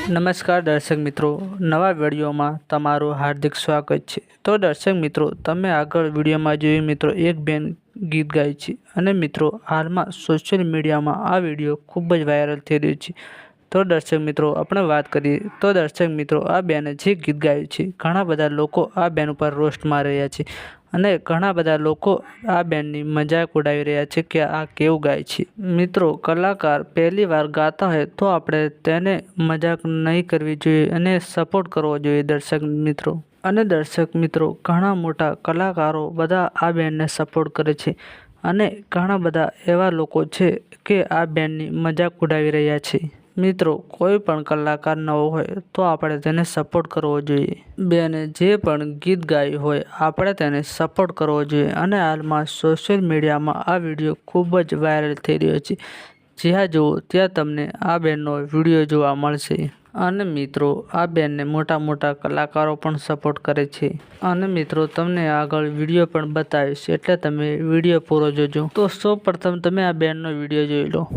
નમસ્કાર દર્શક મિત્રો, નવા વિડીયોમાં તમારું હાર્દિક સ્વાગત છે। તો દર્શક મિત્રો, તમે આગળ વિડીયોમાં જોયું મિત્રો એક બેન ગીત ગાય છે અને મિત્રો હાલમાં સોશિયલ મીડિયામાં આ વિડીયો ખૂબ જ વાયરલ થઈ રહ્યો છે। તો દર્શક મિત્રો આપણે વાત કરીએ તો દર્શક મિત્રો આ બેને જે ગીત ગાયું છે ઘણા બધા લોકો આ બેન ઉપર રોસ્ટ મારી રહ્યા છે અને ઘણા બધા લોકો આ બેનની મજાક ઉડાવી રહ્યા છે કે આ કેવું ગાય છે। મિત્રો કલાકાર પહેલી વાર ગાતા હોય તો આપણે તેને મજાક નહીં કરવી જોઈએ અને સપોર્ટ કરવો જોઈએ દર્શક મિત્રો। અને દર્શક મિત્રો ઘણા મોટા કલાકારો બધા આ બેનને સપોર્ટ કરે છે અને ઘણા બધા એવા લોકો છે કે આ બેનની મજાક ઉડાવી રહ્યા છે। મિત્રો કોઈ પણ કલાકાર નવો હોય તો આપણે તેને સપોર્ટ કરવો જોઈએ। બેને જે પણ ગીત ગાયું હોય આપણે તેને સપોર્ટ કરવો જોઈએ અને હાલમાં સોશિયલ મીડિયામાં આ વિડીયો ખૂબ જ વાયરલ થઈ રહ્યો છે। જ્યાં જુઓ ત્યાં તમને આ બેનનો વિડીયો જોવા મળશે અને મિત્રો આ બેનને મોટા મોટા કલાકારો પણ સપોર્ટ કરે છે અને મિત્રો તમને આગળ વિડીયો પણ બતાવીશ એટલે તમે વિડીયો પૂરો જોજો। તો સૌ પ્રથમ તમે આ બેનનો વિડીયો જોઈ લો।